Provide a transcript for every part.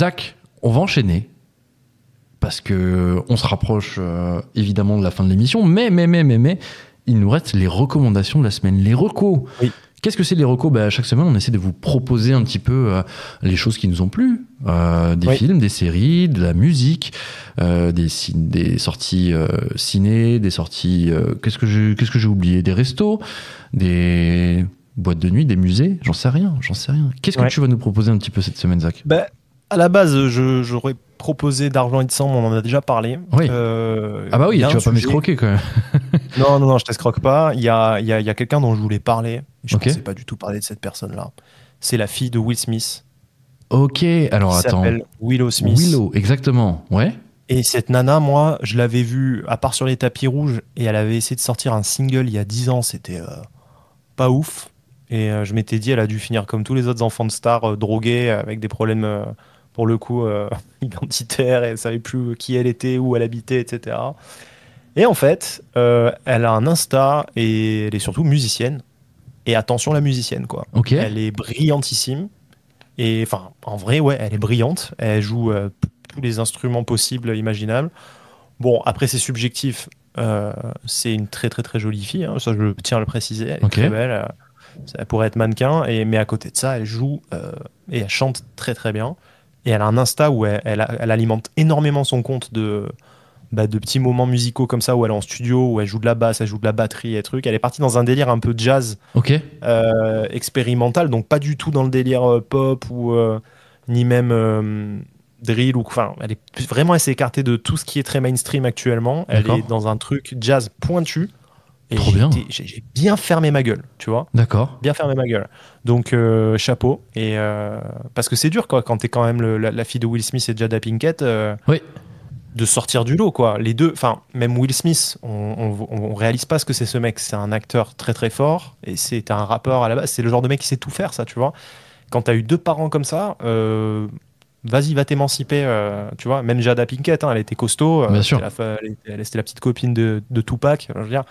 Zach, on va enchaîner. Parce que on se rapproche évidemment de la fin de l'émission, mais il nous reste les recommandations de la semaine, les recos. Oui. Qu'est-ce que c'est les recos ? Chaque semaine, on essaie de vous proposer un petit peu les choses qui nous ont plu, des films, des séries, de la musique, des sorties ciné, des sorties. Qu'est-ce que j'ai oublié ? Des restos, des boîtes de nuit, des musées. J'en sais rien. Qu'est-ce que tu vas nous proposer un petit peu cette semaine, Zach ? À la base, j'aurais proposé d'Argent et de Sang, on en a déjà parlé. Oui. Tu vas pas m'escroquer quand même. Non, je t'escroque pas. Il y a quelqu'un dont je voulais parler. Je pensais pas du tout parler de cette personne-là. C'est la fille de Will Smith. Ok, alors qui attends. s'appelle Willow Smith. Willow, exactement, ouais. Et cette nana, moi, je l'avais vue, à part sur les tapis rouges, et elle avait essayé de sortir un single il y a 10 ans. C'était pas ouf. Et je m'étais dit, elle a dû finir comme tous les autres enfants de stars, drogués, avec des problèmes... pour le coup, identitaire, et elle savait plus qui elle était, où elle habitait, etc. Et en fait, elle a un Insta et elle est surtout musicienne. Et attention, la musicienne, quoi. Ok. Elle est brillantissime. Et enfin, en vrai, ouais, elle est brillante. Elle joue tous les instruments possibles, imaginables. Bon, après, c'est subjectif. C'est une très, très, très jolie fille. Hein. Ça, je tiens à le préciser. Elle est très belle. Ça pourrait être mannequin. Mais à côté de ça, elle joue et elle chante très, très bien. Et elle a un Insta où elle alimente énormément son compte de petits moments musicaux comme ça, où elle est en studio, où elle joue de la basse, elle joue de la batterie et trucs. Elle est partie dans un délire un peu jazz expérimental, donc pas du tout dans le délire pop ou ni même drill. Enfin, elle s'est écartée de tout ce qui est très mainstream actuellement. Elle est dans un truc jazz pointu. Et j'ai bien fermé ma gueule, tu vois. D'accord. Bien fermé ma gueule. Donc, chapeau. Et, parce que c'est dur, quoi, quand t'es quand même la fille de Will Smith et Jada Pinkett, de sortir du lot, quoi. Les deux, enfin, même Will Smith, on réalise pas ce que c'est ce mec. C'est un acteur très, très fort. Et c'est un rappeur à la base. C'est le genre de mec qui sait tout faire, ça, tu vois. Quand t'as eu deux parents comme ça, vas-y, va t'émanciper, tu vois. Même Jada Pinkett, elle était costaud. Bien sûr. C'était la petite copine de Tupac, je veux dire.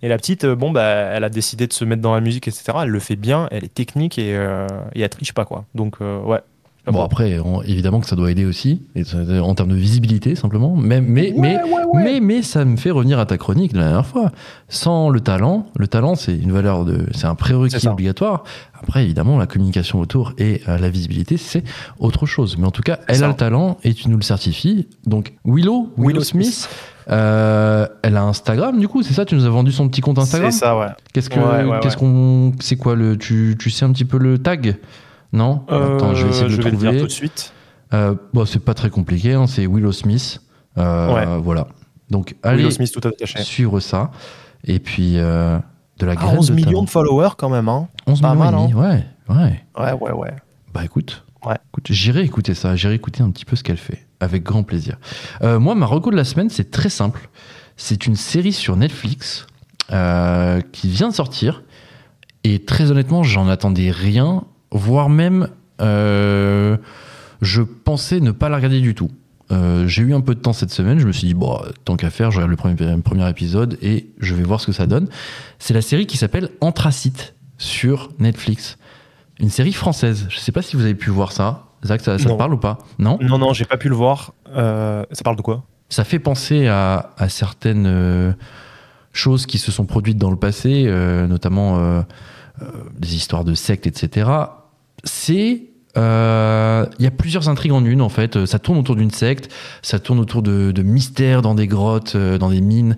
Et la petite, elle a décidé de se mettre dans la musique, etc. Elle le fait bien, elle est technique et elle triche pas, quoi. Donc, ouais. Bon, après, évidemment que ça doit aider aussi, en termes de visibilité, simplement. Mais ça me fait revenir à ta chronique de la dernière fois. Sans le talent, c'est une valeur c'est un prérequis obligatoire. Après, évidemment, la communication autour et la visibilité, c'est autre chose. Mais en tout cas, elle a le talent et tu nous le certifies. Donc, Willow Smith. Elle a Instagram, du coup, c'est ça? Tu nous as vendu son petit compte Instagram? C'est ça, ouais. C'est quoi tu sais un petit peu le tag? Non? Attends, je vais essayer de le trouver. Je vais le dire tout de suite. C'est pas très compliqué, hein, c'est Willow Smith. Voilà. Donc, allez Smith, tout attaché. Suivre ça. Et puis, de la graine 11 millions de followers, quand même. Hein. 11 pas millions mal, hein. Ouais. Bah, écoute, j'irai écouter ça. J'irai écouter un petit peu ce qu'elle fait. Avec grand plaisir. Moi, ma reco de la semaine, c'est très simple. C'est une série sur Netflix qui vient de sortir. Et très honnêtement, j'en attendais rien. Voire même, je pensais ne pas la regarder du tout. J'ai eu un peu de temps cette semaine. Je me suis dit, tant qu'à faire, je regarde le premier épisode et je vais voir ce que ça donne. C'est la série qui s'appelle Anthracite sur Netflix. Une série française. Je ne sais pas si vous avez pu voir ça. Zach, ça te parle ou pas? Non, j'ai pas pu le voir. Ça parle de quoi? Ça fait penser à certaines choses qui se sont produites dans le passé, notamment des histoires de sectes, etc. Il y a plusieurs intrigues en une, en fait. Ça tourne autour d'une secte, ça tourne autour de mystères dans des grottes, dans des mines.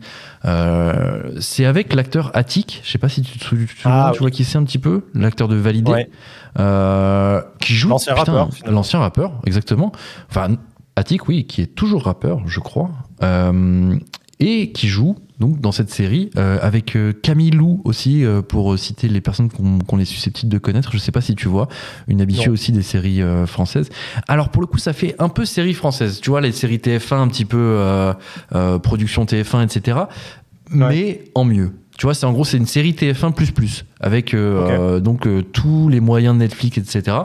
C'est avec l'acteur Attic. Je sais pas si tu te souviens, tu vois qui c'est un petit peu, l'acteur de Validé, qui joue l'ancien rappeur, exactement. Enfin, Attic, oui, qui est toujours rappeur, je crois, et qui joue donc dans cette série avec Camille Lou aussi, pour citer les personnes qu'on est susceptibles de connaître. Je sais pas si tu vois, une habituée aussi des séries françaises. Alors pour le coup, ça fait un peu série française, tu vois, les séries TF1 un petit peu production TF1, etc. Mais en mieux. Tu vois, c'est une série TF1++, avec donc tous les moyens de Netflix, etc.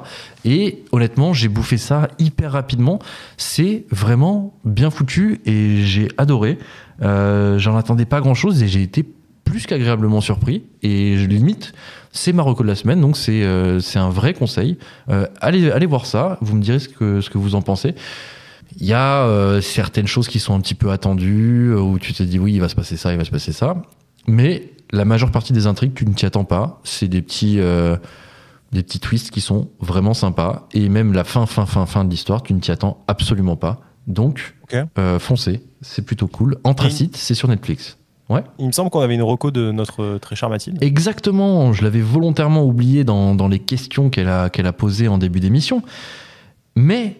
Et honnêtement, j'ai bouffé ça hyper rapidement. C'est vraiment bien foutu et j'ai adoré. J'en attendais pas grand-chose et j'ai été plus qu'agréablement surpris. Et limite, c'est ma reco de la semaine, donc c'est un vrai conseil. Allez voir ça, vous me direz ce que vous en pensez. Il y a certaines choses qui sont un petit peu attendues, où tu te dis oui, il va se passer ça, mais la majeure partie des intrigues, tu ne t'y attends pas. C'est des petits twists qui sont vraiment sympas, et même la fin de l'histoire, tu ne t'y attends absolument pas. Donc, foncez, c'est plutôt cool. Anthracite, c'est sur Netflix. Ouais. Il me semble qu'on avait une reco de notre très chère Mathilde. Exactement, je l'avais volontairement oublié dans les questions qu'elle a posées en début d'émission. Mais,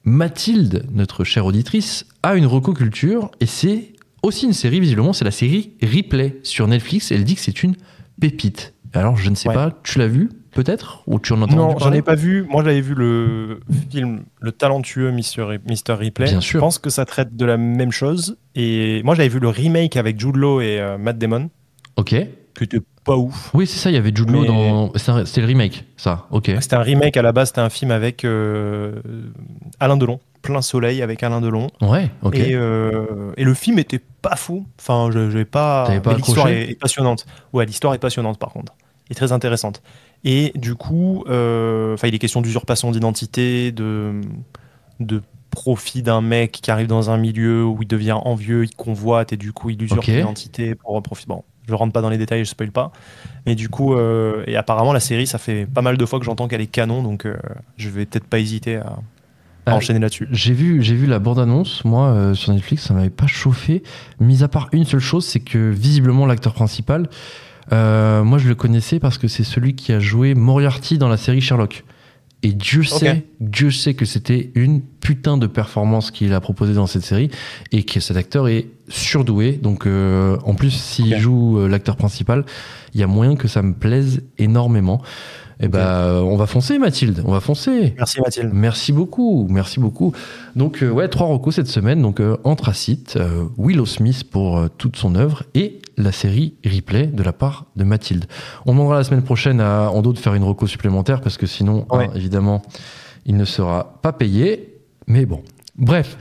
Mathilde, notre chère auditrice, a une reco culture, et c'est aussi une série, visiblement, c'est la série Ripley sur Netflix, et elle dit que c'est une pépite. Alors, je ne sais pas, tu l'as vu peut-être, ou tu en as entendu parler ? Non, j'en ai pas vu. Moi, j'avais vu le film Le talentueux Mr. Ripley. Bien sûr. Je pense que ça traite de la même chose. Et moi, j'avais vu le remake avec Jude Law et Matt Damon. Ok. Qui était pas ouf. Oui, c'est ça, il y avait Jude Law dans... C'était le remake, ça, ok. C'était un remake à la base, c'était un film avec Alain Delon. Plein soleil avec Alain Delon. Ouais, ok. Et le film était pas fou. Enfin, je vais pas... T'avais pas Mais l'histoire accroché ? est passionnante. Ouais, l'histoire est passionnante, par contre. Et très intéressante. Et du coup, il est question d'usurpation d'identité, de profit d'un mec qui arrive dans un milieu où il devient envieux, il convoite et du coup il usurpe l'identité pour profiter. Bon, je rentre pas dans les détails, je spoil pas. Mais du coup, et apparemment la série, ça fait pas mal de fois que j'entends qu'elle est canon, donc je vais peut-être pas hésiter à enchaîner là-dessus. J'ai vu la bande-annonce, moi, sur Netflix, ça m'avait pas chauffé. Mis à part une seule chose, c'est que visiblement l'acteur principal, moi je le connaissais parce que c'est celui qui a joué Moriarty dans la série Sherlock. Et Dieu sait que c'était une putain de performance qu'il a proposée dans cette série, et que cet acteur est surdoué. Donc en plus, s'il joue l'acteur principal, il y a moyen que ça me plaise énormément. Et on va foncer, Mathilde, on va foncer. Merci Mathilde. Merci beaucoup. Donc 3 recos cette semaine, donc Anthracite, Willow Smith pour toute son œuvre, et la série Ripley de la part de Mathilde. On demandera la semaine prochaine à Ando de faire une reco supplémentaire, parce que sinon, évidemment, il ne sera pas payé. Mais bon, bref.